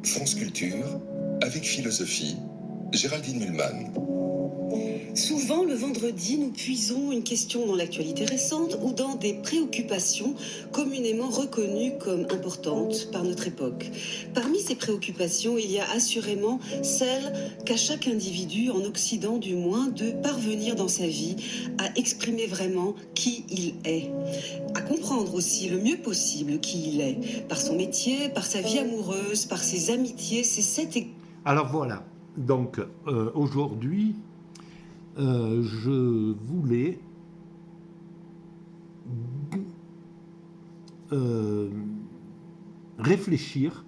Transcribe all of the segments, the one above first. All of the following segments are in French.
France Culture, avec philosophie, Géraldine Mühlmann. Souvent, le vendredi, nous puisons une question dans l'actualité récente ou dans des préoccupations communément reconnues comme importantes par notre époque. Parmi ces préoccupations, il y a assurément celle qu'a chaque individu, en Occident du moins, de parvenir dans sa vie à exprimer vraiment qui il est. À comprendre aussi le mieux possible qui il est, par son métier, par sa vie amoureuse, par ses amitiés. C'est cette... Alors voilà, donc aujourd'hui, je voulais réfléchir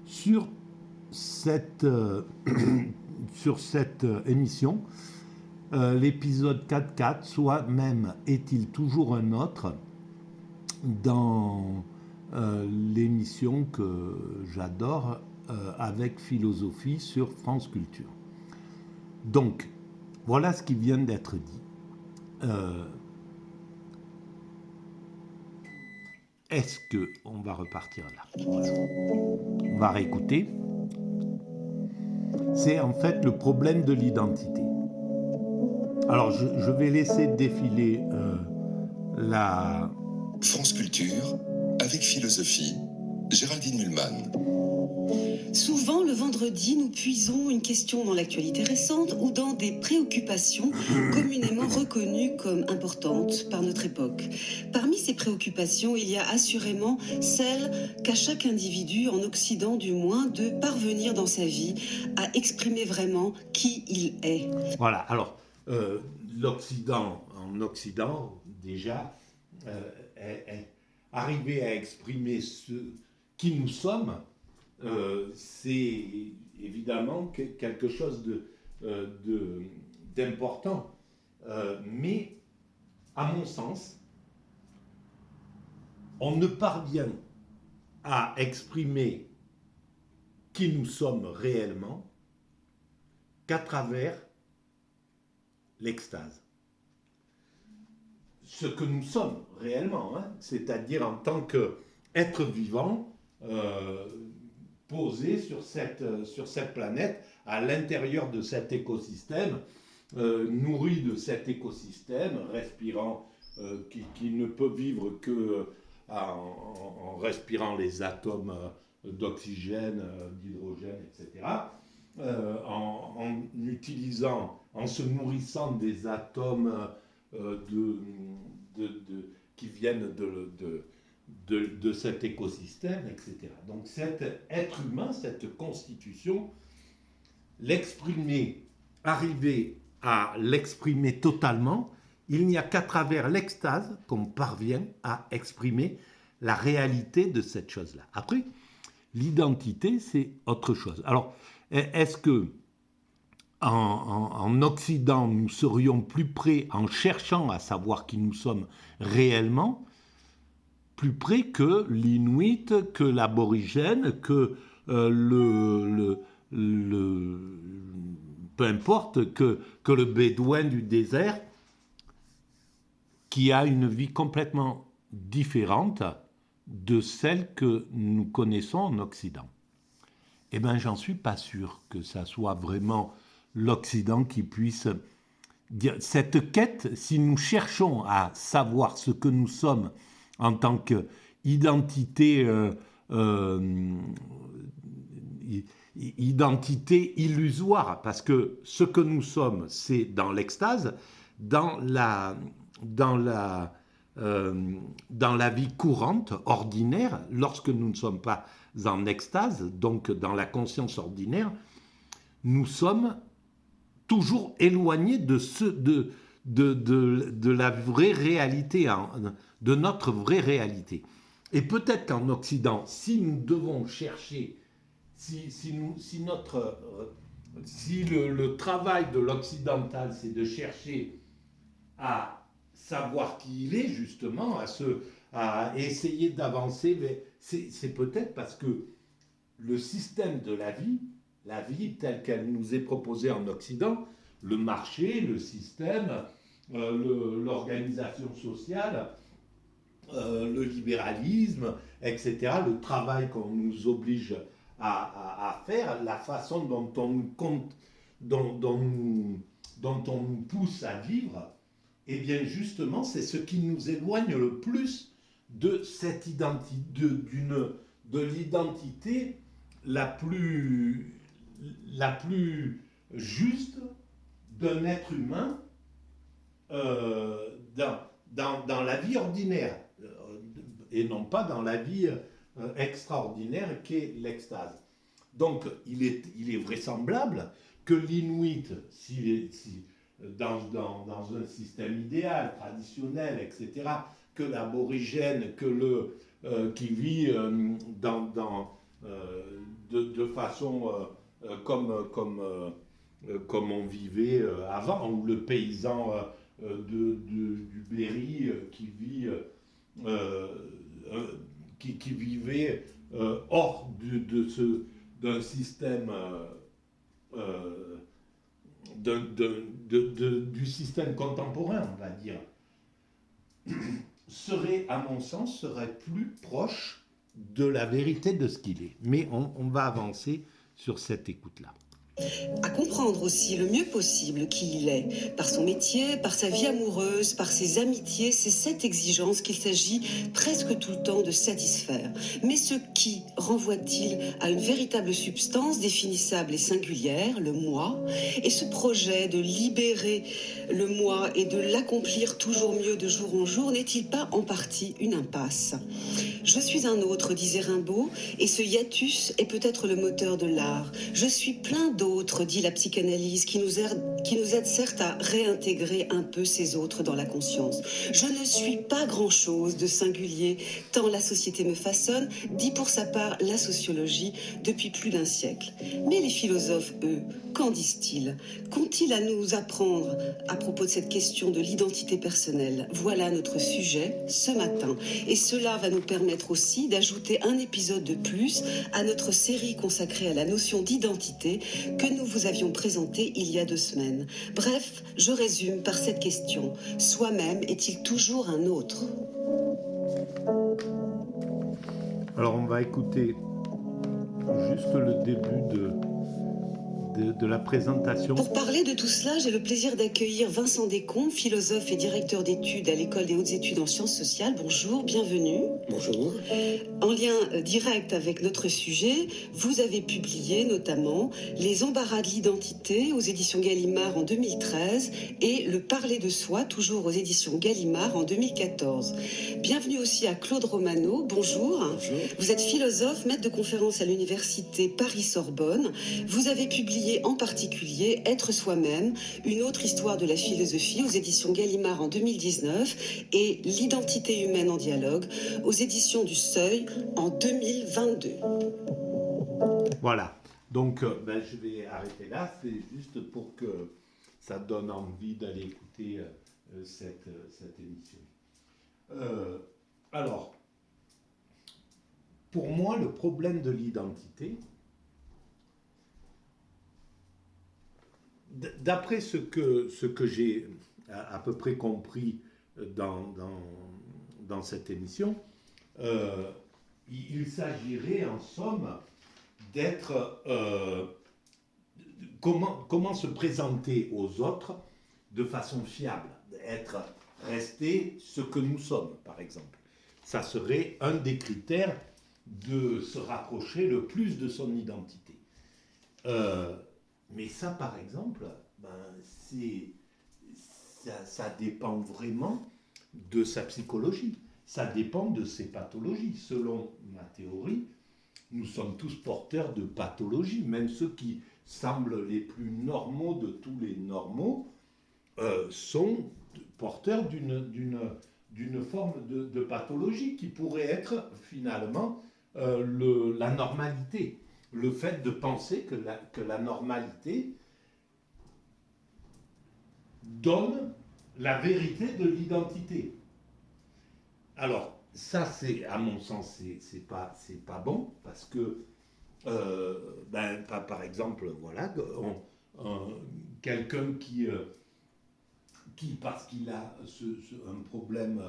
sur cette, sur cette émission, l'épisode 4.4, soit même est-il toujours un autre, dans l'émission que j'adore avec philosophie sur France Culture. Donc, voilà ce qui vient d'être dit. Est-ce qu'on va repartir là? Voilà. On va réécouter. C'est en fait le problème de l'identité. Alors, je vais laisser défiler la... France Culture, avec philosophie, Géraldine Mühlmann. Souvent, le vendredi, nous puisons une question dans l'actualité récente ou dans des préoccupations communément reconnues comme importantes par notre époque. Parmi ces préoccupations, il y a assurément celle qu'a chaque individu, en Occident du moins, de parvenir dans sa vie à exprimer vraiment qui il est. Voilà, alors, l'Occident, en Occident, déjà, arriver à exprimer qui nous sommes, c'est évidemment quelque chose d'important. Mais, à mon sens, on ne parvient à exprimer qui nous sommes réellement qu'à travers l'extase. Ce que nous sommes réellement, hein, c'est-à-dire en tant qu'être vivant, posé sur cette planète, à l'intérieur de cet écosystème, nourri de cet écosystème, respirant, qui ne peut vivre que en respirant les atomes d'oxygène, d'hydrogène, etc., en utilisant, en se nourrissant des atomes qui viennent de cet écosystème, etc. Donc cet être humain, cette constitution, arriver à l'exprimer totalement, il n'y a qu'à travers l'extase qu'on parvient à exprimer la réalité de cette chose-là. Après, l'identité, c'est autre chose. Alors, est-ce que en Occident, nous serions plus près, en cherchant à savoir qui nous sommes réellement, plus près que l'Inuit, que l'Aborigène, que peu importe, que le Bédouin du désert, qui a une vie complètement différente de celle que nous connaissons en Occident. Eh bien, j'en suis pas sûr que ça soit vraiment l'Occident qui puisse dire cette quête. Si nous cherchons à savoir ce que nous sommes en tant qu'identité identité illusoire, parce que ce que nous sommes, c'est dans l'extase, dans la vie courante, ordinaire, lorsque nous ne sommes pas en extase, donc dans la conscience ordinaire, nous sommes toujours éloignés de la vraie réalité, de notre vraie réalité. Et peut-être qu'en Occident, si nous devons chercher, si le travail de l'occidental, c'est de chercher à savoir qui il est, justement, à essayer d'avancer, c'est peut-être parce que le système de la vie telle qu'elle nous est proposée en Occident, le marché, le système, l'organisation sociale, le libéralisme, etc., le travail qu'on nous oblige à faire, la façon dont on compte, dont on nous pousse à vivre, eh bien justement, c'est ce qui nous éloigne le plus de cette identité, de l'identité la plus juste d'un être humain dans la vie ordinaire, et non pas dans la vie extraordinaire qu'est l'extase. Donc il est vraisemblable que l'Inuit, dans un système idéal, traditionnel, etc., que l'aborigène, qui vit de façon comme on vivait avant, ou le paysan du Berry euh, qui vivait hors d'un système euh, du système contemporain, on va dire, à mon sens, serait plus proche de la vérité de ce qu'il est. Mais on va avancer sur cette écoute-là. À comprendre aussi le mieux possible qui il est, par son métier, par sa vie amoureuse, par ses amitiés, c'est cette exigence qu'il s'agit presque tout le temps de satisfaire. Mais ce qui renvoie-t-il à une véritable substance définissable et singulière, le moi, et ce projet de libérer le moi et de l'accomplir toujours mieux de jour en jour n'est-il pas en partie une impasse ? Je suis un autre, disait Rimbaud, et ce hiatus est peut-être le moteur de l'art. Je suis plein d'autres, dit la psychanalyse, qui nous aide certes à réintégrer un peu ces autres dans la conscience. Je ne suis pas grand-chose de singulier, tant la société me façonne, dit pour sa part la sociologie depuis plus d'un siècle. Mais les philosophes, eux, qu'en disent-ils ? Qu'ont-ils à nous apprendre à propos de cette question de l'identité personnelle ? Voilà notre sujet ce matin. Et cela va nous permettre aussi d'ajouter un épisode de plus à notre série consacrée à la notion d'identité que nous vous avions présentée il y a 2 semaines. Bref, je résume par cette question. Soi-même est-il toujours un autre ? Alors on va écouter juste le début de la présentation. Pour parler de tout cela, j'ai le plaisir d'accueillir Vincent Descombes, philosophe et directeur d'études à l'École des hautes études en sciences sociales. Bonjour, bienvenue. Bonjour. En lien direct avec notre sujet, vous avez publié notamment Les embarras de l'identité aux éditions Gallimard en 2013 et Le parler de soi, toujours aux éditions Gallimard en 2014. Bienvenue aussi à Claude Romano. Bonjour. Bonjour. Vous êtes philosophe, maître de conférences à l'université Paris-Sorbonne. Vous avez publié en particulier Être soi-même, une autre histoire de la philosophie aux éditions Gallimard en 2019 et L'identité humaine en dialogue aux éditions du Seuil en 2022. Voilà, donc je vais arrêter là, c'est juste pour que ça donne envie d'aller écouter cette émission. Alors, pour moi, le problème de l'identité, d'après ce que j'ai à peu près compris dans cette émission, il s'agirait en somme d'être comment se présenter aux autres de façon fiable, rester ce que nous sommes, par exemple. Ça serait un des critères de se rapprocher le plus de son identité. Mais ça, par exemple, ça dépend vraiment de sa psychologie. Ça dépend de ses pathologies. Selon ma théorie, nous sommes tous porteurs de pathologies. Même ceux qui semblent les plus normaux de tous les normaux sont porteurs d'une forme de pathologie qui pourrait être finalement la normalité. Le fait de penser que la normalité donne la vérité de l'identité. Alors, ça, à mon sens, c'est pas bon, parce que, par exemple, voilà, quelqu'un qui, parce qu'il a un problème,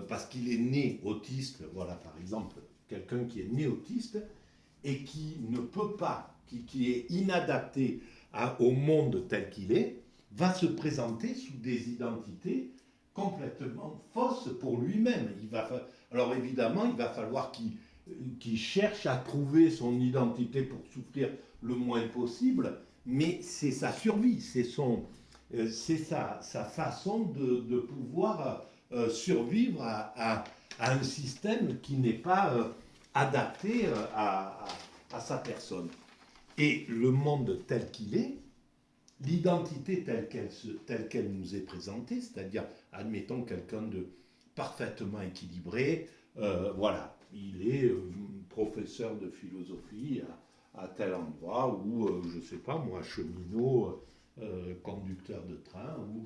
parce qu'il est né autiste, voilà, par exemple, quelqu'un qui est né autiste, et qui ne peut pas, qui est inadapté au monde tel qu'il est, va se présenter sous des identités complètement fausses pour lui-même. Alors évidemment, il va falloir qu'il cherche à trouver son identité pour souffrir le moins possible, mais c'est sa survie, c'est sa façon de pouvoir survivre à un système qui n'est pas adapté à sa personne. Et le monde tel qu'il est, l'identité telle qu'elle nous est présentée, c'est-à-dire, admettons, quelqu'un de parfaitement équilibré, voilà, il est professeur de philosophie à tel endroit, ou, je ne sais pas moi, cheminot, conducteur de train, ou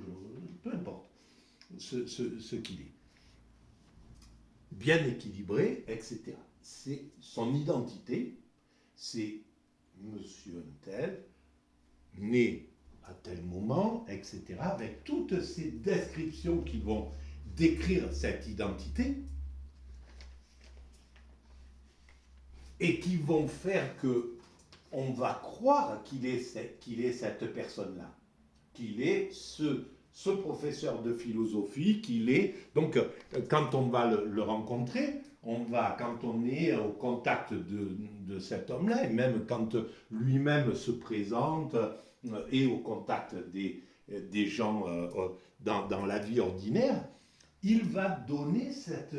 peu importe ce qu'il est. Bien équilibré, etc. C'est son identité, c'est monsieur un tel, né à tel moment, etc., avec toutes ces descriptions qui vont décrire cette identité et qui vont faire que on va croire qu'il est cette personne-là, qu'il est ce professeur de philosophie, qu'il est... Donc, quand on va le rencontrer, quand on est au contact de cet homme-là, et même quand lui-même se présente et au contact des gens dans la vie ordinaire, il va donner cette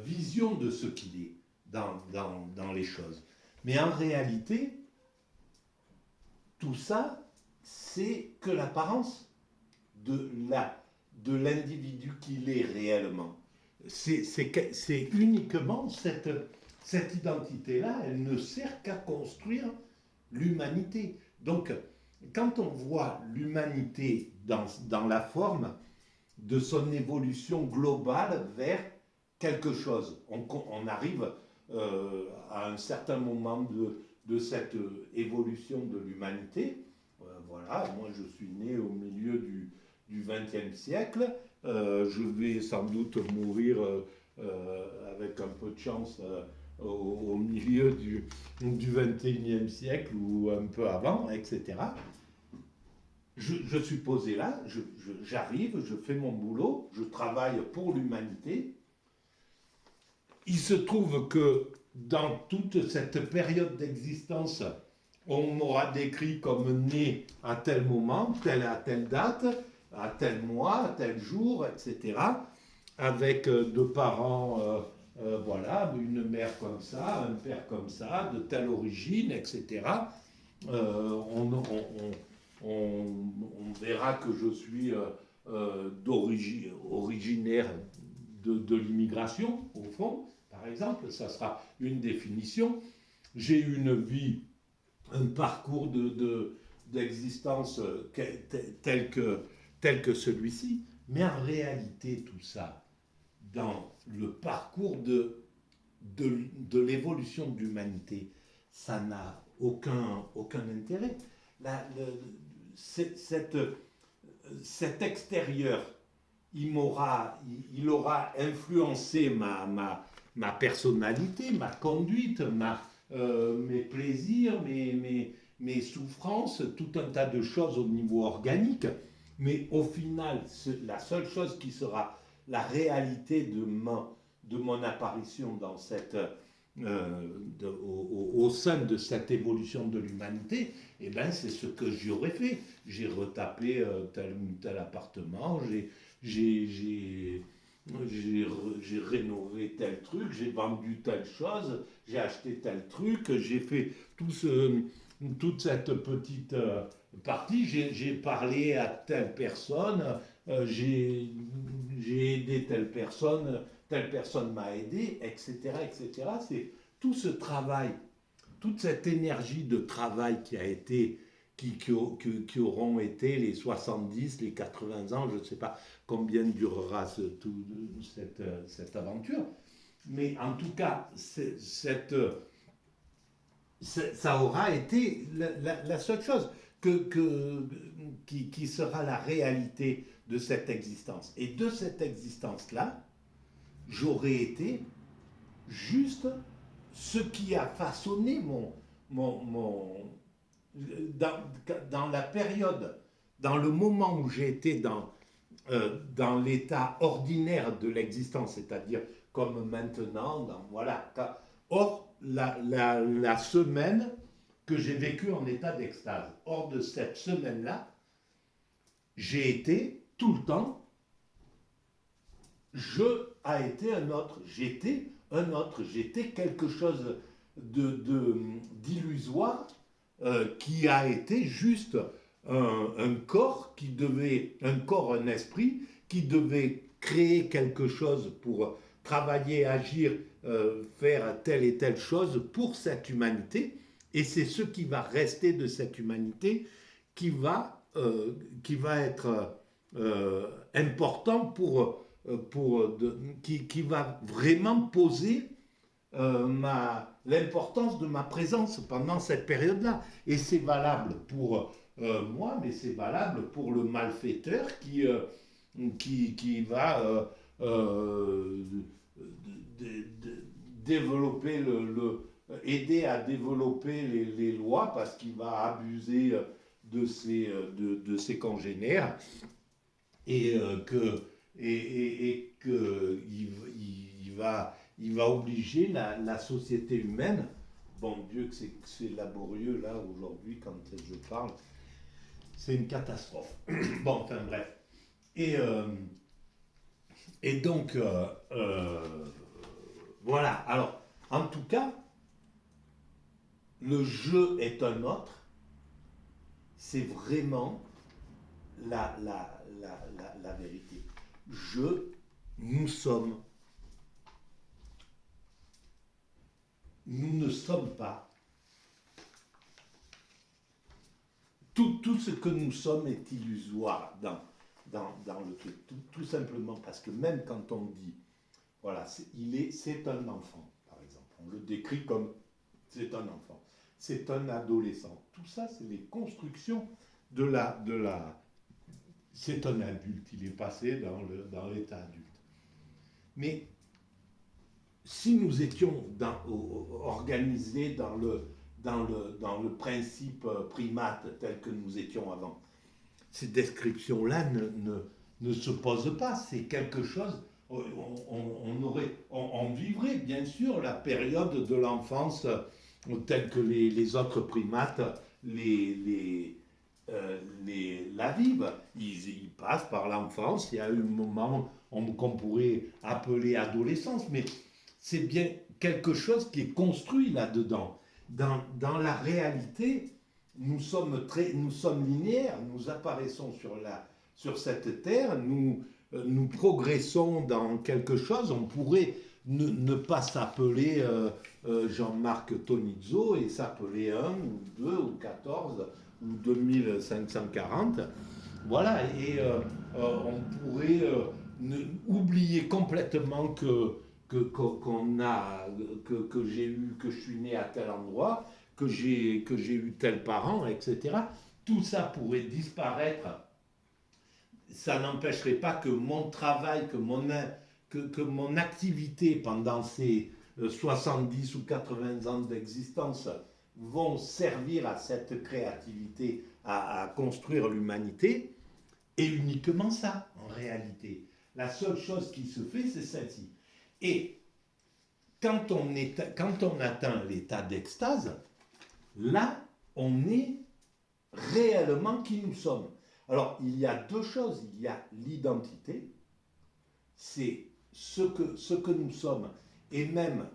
vision de ce qu'il est dans les choses. Mais en réalité, tout ça, c'est que l'apparence de l'individu qu'il est réellement. C'est uniquement cette identité-là, elle ne sert qu'à construire l'humanité. Donc, quand on voit l'humanité dans la forme de son évolution globale vers quelque chose, on arrive à un certain moment de cette évolution de l'humanité. Voilà, moi je suis né au milieu du XXe siècle, je vais sans doute mourir avec un peu de chance au milieu du XXIe siècle ou un peu avant, etc. Je suis posé là, j'arrive, je fais mon boulot, je travaille pour l'humanité. Il se trouve que dans toute cette période d'existence, on m'aura décrit comme né à tel moment, à telle date, à tel mois, à tel jour, etc. Avec deux parents, voilà, une mère comme ça, un père comme ça, de telle origine, etc. On verra que je suis originaire de l'immigration, au fond, par exemple, ça sera une définition. J'ai une vie, un parcours d'existence tel que celui-ci, mais en réalité, tout ça, dans le parcours de l'évolution de l'humanité, ça n'a aucun intérêt. Cet extérieur, il aura influencé ma personnalité, ma conduite, mes plaisirs, mes souffrances, tout un tas de choses au niveau organique. Mais au final, la seule chose qui sera la réalité de mon apparition dans au sein de cette évolution de l'humanité, eh ben, c'est ce que j'aurais fait. J'ai retapé tel ou tel appartement, j'ai rénové tel truc, j'ai vendu telle chose, j'ai acheté tel truc, j'ai fait toute cette petite partie, j'ai parlé à telle personne, j'ai aidé telle personne m'a aidé, etc., etc. C'est tout ce travail, toute cette énergie de travail qui auront été les 70, les 80 ans, je ne sais pas combien durera cette aventure, mais en tout cas, ça aura été la seule chose qui sera la réalité de cette existence. Et de cette existence-là, j'aurais été juste ce qui a façonné dans, dans la période, dans le moment où j'ai été dans l'état ordinaire de l'existence, c'est-à-dire comme maintenant, voilà. Or, la semaine que j'ai vécue en état d'extase, hors de cette semaine-là, j'ai été tout le temps, a été un autre, j'étais un autre, j'étais quelque chose d'illusoire qui a été juste un corps qui devait, un corps, un esprit qui devait créer quelque chose pour travailler, agir, faire telle et telle chose pour cette humanité. Et c'est ce qui va rester de cette humanité qui va être important qui va vraiment poser l'importance de ma présence pendant cette période-là. Et c'est valable pour moi, mais c'est valable pour le malfaiteur qui va développer aider à développer les lois parce qu'il va abuser de ses congénères et il va obliger la société humaine. Bon Dieu que c'est laborieux là aujourd'hui quand je parle, c'est une catastrophe. Bon, enfin bref. Et donc voilà. Alors en tout cas, le jeu est un autre. C'est vraiment la vérité. Nous ne sommes pas. Tout ce que nous sommes est illusoire dans le truc. Tout simplement parce que même quand on dit, voilà, c'est un enfant, par exemple, on le décrit comme c'est un enfant, c'est un adolescent. Tout ça, c'est les constructions de la c'est un adulte, il est passé dans l'état adulte. Mais si nous étions organisés dans le principe primate tel que nous étions avant, ces descriptions-là ne se posent pas. C'est quelque chose, on vivrait bien sûr la période de l'enfance telle que les autres primates la vivent. Ils passent par l'enfance, il y a eu un moment qu'on pourrait appeler adolescence, mais c'est bien quelque chose qui est construit là-dedans. Dans la réalité, nous sommes linéaires, nous apparaissons sur cette terre, nous progressons dans quelque chose, on pourrait ne pas s'appeler Jean-Marc Tonizzo et s'appeler 1 ou 2 ou 14 ou 2540. Voilà, et on pourrait oublier complètement que je suis né à tel endroit, que j'ai eu tel parent, etc. Tout ça pourrait disparaître. Ça n'empêcherait pas que mon travail, que mon activité pendant ces 70 ou 80 ans d'existence vont servir à cette créativité, à construire l'humanité, et uniquement ça, en réalité. La seule chose qui se fait, c'est celle-ci. Et quand on atteint l'état d'extase, là, on est réellement qui nous sommes. Alors, il y a deux choses. Il y a l'identité, c'est ce que nous sommes. Et même,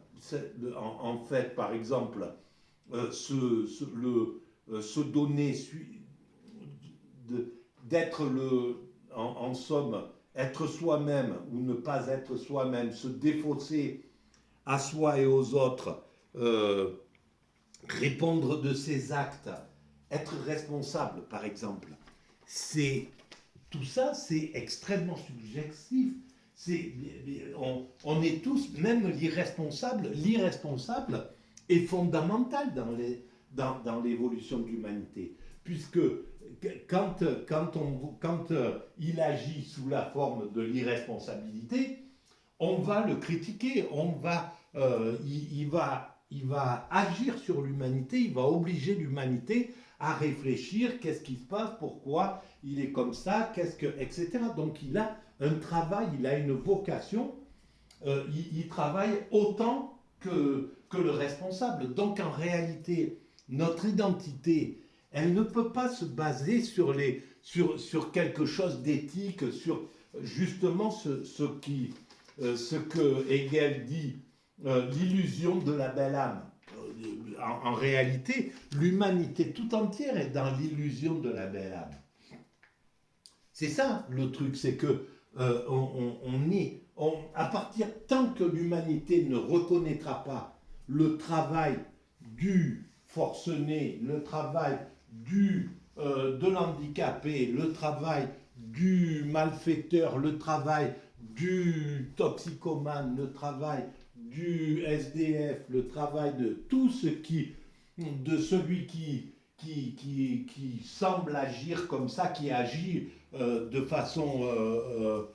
en fait, par exemple, se donner, d'être en somme, être soi-même ou ne pas être soi-même, se défausser à soi et aux autres, répondre de ses actes, être responsable, par exemple. Tout ça, c'est extrêmement subjectif. On est tous, même l'irresponsable est fondamental dans l'évolution de l'humanité, puisque quand il agit sous la forme de l'irresponsabilité, on va le critiquer, il va agir sur l'humanité, il va obliger l'humanité à réfléchir, qu'est-ce qui se passe, pourquoi il est comme ça, etc. Donc il a un travail, il a une vocation, il travaille autant que le responsable. Donc en réalité, notre identité, elle ne peut pas se baser sur quelque chose d'éthique, sur justement ce que Hegel dit, l'illusion de la belle âme. En réalité, l'humanité tout entière est dans l'illusion de la belle âme. C'est ça le truc, c'est que à partir tant que l'humanité ne reconnaîtra pas le travail du forcené, le travail de l'handicapé, le travail du malfaiteur, le travail du toxicomane, le travail du SDF, le travail de celui qui semble agir comme ça, qui agit de façon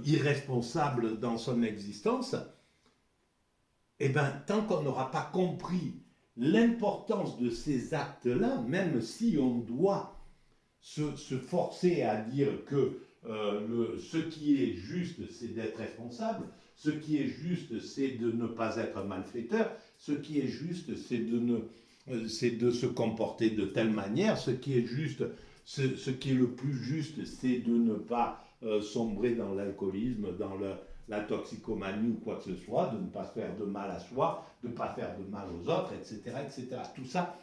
irresponsable dans son existence, eh bien, tant qu'on n'aura pas compris l'importance de ces actes-là, même si on doit se forcer à dire que ce qui est juste, c'est d'être responsable, ce qui est juste, c'est de ne pas être malfaiteur, ce qui est juste, c'est de se comporter de telle manière, ce qui est juste, ce qui est le plus juste, c'est de ne pas sombrer dans l'alcoolisme, dans la toxicomanie ou quoi que ce soit, de ne pas faire de mal à soi, de ne pas faire de mal aux autres, etc., etc. Tout ça,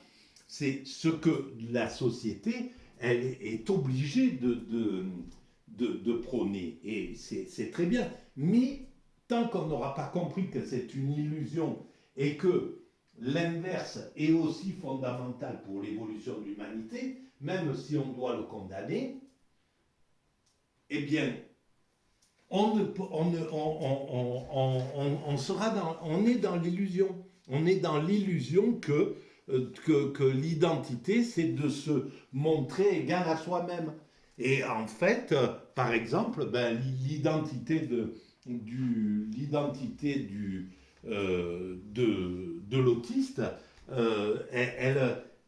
c'est ce que la société, elle est obligée de prôner. Et c'est très bien. Mais tant qu'on n'aura pas compris que c'est une illusion et que l'inverse est aussi fondamental pour l'évolution de l'humanité, même si on doit le condamner, eh bien, on est dans l'illusion. On est dans l'illusion que l'identité, c'est de se montrer égal à soi-même. Et en fait, par exemple, l'identité de l'autiste,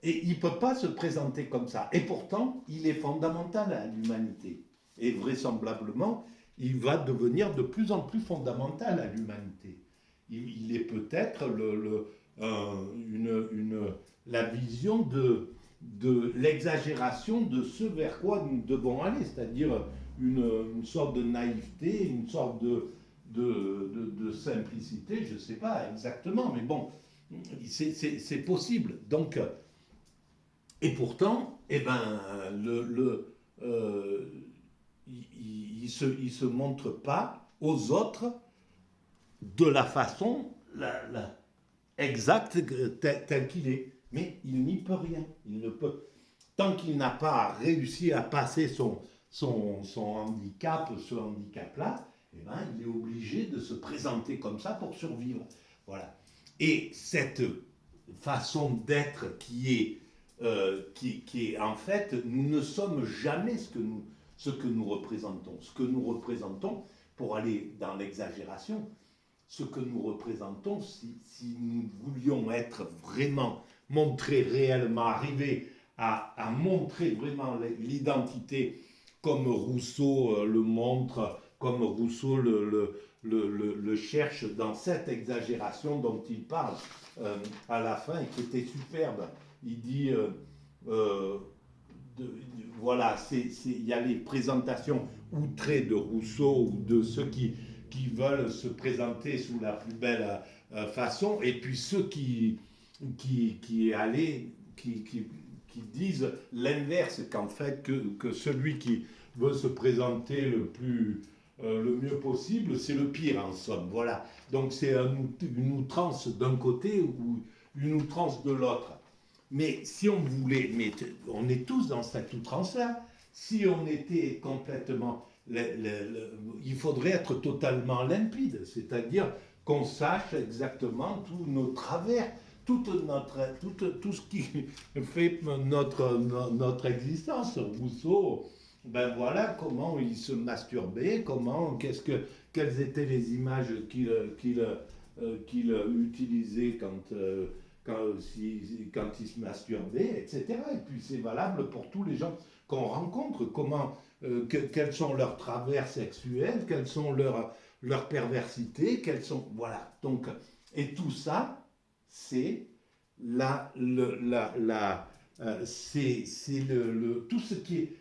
et il ne peut pas se présenter comme ça. Et pourtant, il est fondamental à l'humanité. Et vraisemblablement, il va devenir de plus en plus fondamental à l'humanité. Il est peut-être la vision de l'exagération de ce vers quoi nous devons aller, c'est-à-dire une sorte de naïveté, une sorte de simplicité, je ne sais pas exactement, mais bon, c'est possible. Donc, et pourtant, eh ben, il ne se montre pas aux autres de la façon exacte telle qu'il est. Mais il n'y peut rien. Il ne peut, tant qu'il n'a pas réussi à passer son handicap, ce handicap-là, eh ben, il est obligé de se présenter comme ça pour survivre. Voilà. Et cette façon d'être qui est en fait, nous ne sommes jamais ce que nous représentons. Ce que nous représentons, pour aller dans l'exagération, ce que nous représentons, si nous voulions être vraiment, montrer réellement, arriver à montrer vraiment l'identité comme Rousseau le montre, comme Rousseau le cherche dans cette exagération dont il parle à la fin et qui était superbe. Il dit, voilà, il y a les présentations outrées de Rousseau ou de ceux qui veulent se présenter sous la plus belle façon, et puis ceux qui disent l'inverse, qu'en fait que celui qui veut se présenter le mieux possible, c'est le pire en somme. Voilà. Donc c'est une outrance d'un côté ou une outrance de l'autre. Mais si on voulait, mais on est tous dans cette outrance-là, si on était complètement... il faudrait être totalement limpide, c'est-à-dire qu'on sache exactement tous nos travers, tout ce qui fait notre existence. Rousseau, ben voilà comment il se masturbait, quelles étaient les images qu'il qu'il utilisait quand il se masturbait, etc. Et puis c'est valable pour tous les gens qu'on rencontre, quels sont leurs travers sexuels, quelles sont leurs perversités, voilà. Donc, et tout ça, c'est tout ce qui est,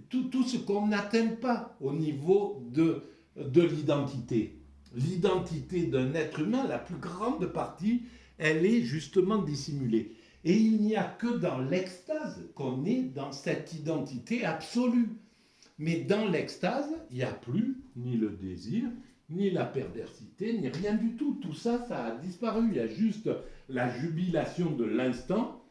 tout ce qu'on n'atteint pas au niveau de l'identité. L'identité d'un être humain, la plus grande partie, elle est justement dissimulée. Et il n'y a que dans l'extase qu'on est dans cette identité absolue. Mais dans l'extase, il n'y a plus ni le désir, ni la perversité, ni rien du tout. Tout ça, ça a disparu. Il y a juste la jubilation de l'instant.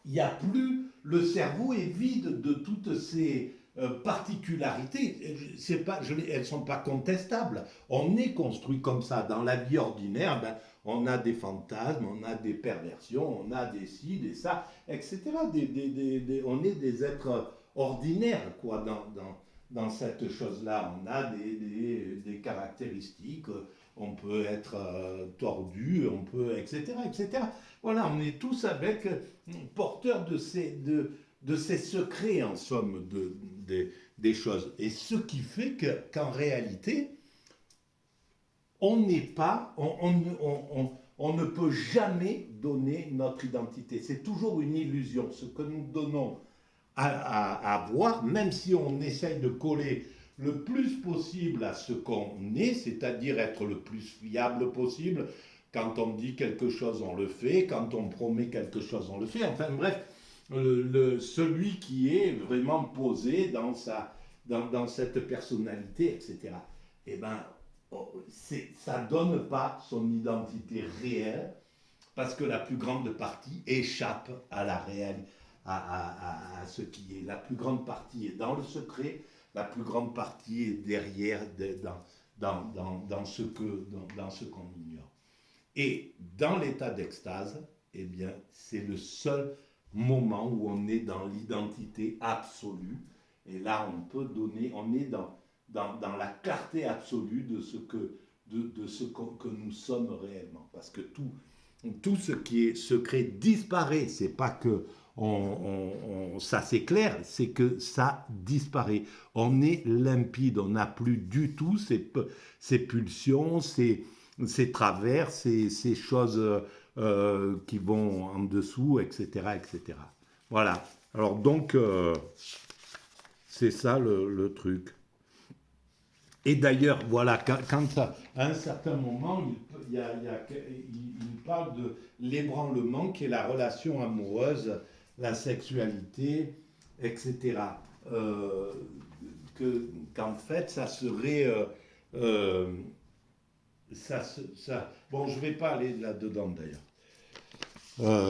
Il n'y a plus... Le cerveau est vide de toutes ces particularités. Elles ne sont pas contestables. On est construit comme ça. Dans la vie ordinaire, on a des fantasmes, on a des perversions, on a des ci, des ça, etc. On est des êtres ordinaires, quoi, dans cette chose-là. On a des caractéristiques, on peut être tordu, on peut, etc., etc. Voilà, on est tous porteurs de ces secrets, en somme, des choses. Et ce qui fait qu'en réalité, on ne peut jamais donner notre identité. C'est toujours une illusion. Ce que nous donnons à voir, même si on essaye de coller le plus possible à ce qu'on est, c'est-à-dire être le plus fiable possible. Quand on dit quelque chose, on le fait. Quand on promet quelque chose, on le fait. Enfin bref, celui qui est vraiment posé dans cette personnalité, etc. Eh bien, ça ne donne pas son identité réelle, parce que la plus grande partie échappe à la réalité, à ce qui est. La plus grande partie est dans le secret, la plus grande partie est derrière, dans ce qu'on ignore. Et dans l'état d'extase, eh bien, c'est le seul moment où on est dans l'identité absolue. Et là, on est dans la clarté absolue de ce que nous sommes réellement. Parce que tout ce qui est secret disparaît. C'est pas que ça c'est clair, c'est que ça disparaît. On est limpide, on n'a plus du tout ces pulsions, ces travers, ces choses qui vont en dessous, etc., etc. Voilà. Alors donc, c'est ça le truc. Et d'ailleurs, voilà, quand à un certain moment, il parle de l'ébranlement qui est la relation amoureuse, la sexualité, etc. Qu'en fait, ça serait... bon, je ne vais pas aller là-dedans d'ailleurs.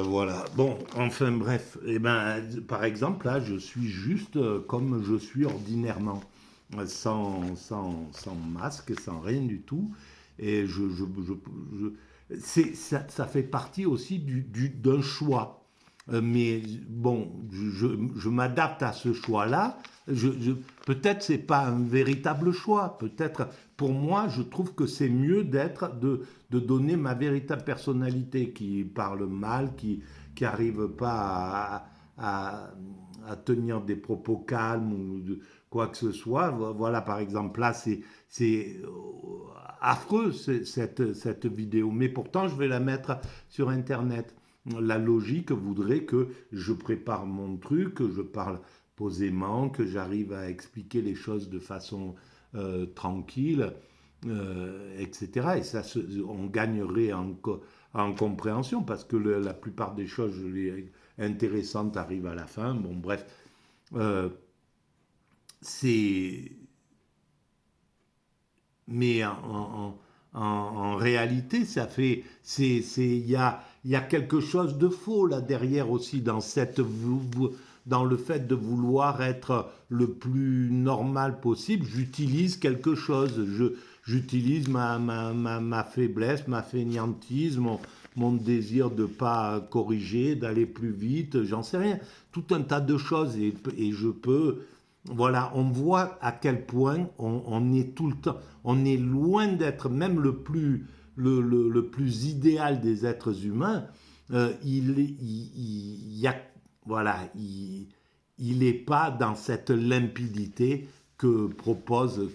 Voilà. Bon, enfin bref. Eh ben, par exemple, là, je suis juste comme je suis ordinairement, sans masque, sans rien du tout. Et ça fait partie aussi d'un choix. Mais bon, je m'adapte à ce choix-là. Peut-être c'est pas un véritable choix. Peut-être, pour moi, je trouve que c'est mieux de donner ma véritable personnalité, qui parle mal, qui n'arrive pas à tenir des propos calmes ou quoi que ce soit. Voilà, par exemple, là, c'est affreux cette vidéo. Mais pourtant, je vais la mettre sur Internet. La logique voudrait que je prépare mon truc, que je parle posément, que j'arrive à expliquer les choses de façon tranquille, etc. Et ça, on gagnerait en compréhension, parce que la plupart des choses intéressantes arrivent à la fin. Bon, bref, mais en réalité, il y a quelque chose de faux là derrière aussi, dans le fait de vouloir être le plus normal possible. J'utilise quelque chose, j'utilise ma faiblesse, ma fainéantise, mon désir de ne pas corriger, d'aller plus vite, j'en sais rien. Tout un tas de choses, et je peux... Voilà, on voit à quel point on est tout le temps, on est loin d'être même le plus le plus idéal des êtres humains, voilà, il n'est pas dans cette limpidité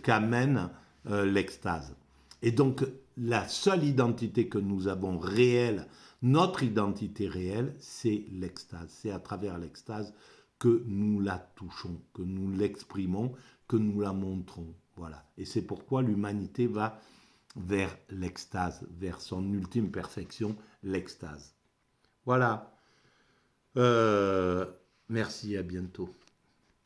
qu'amène l'extase. Et donc, la seule identité que nous avons réelle, notre identité réelle, c'est l'extase. C'est à travers l'extase que nous la touchons, que nous l'exprimons, que nous la montrons. Voilà. Et c'est pourquoi l'humanité va vers l'extase, vers son ultime perfection, l'extase. Voilà. Merci, à bientôt.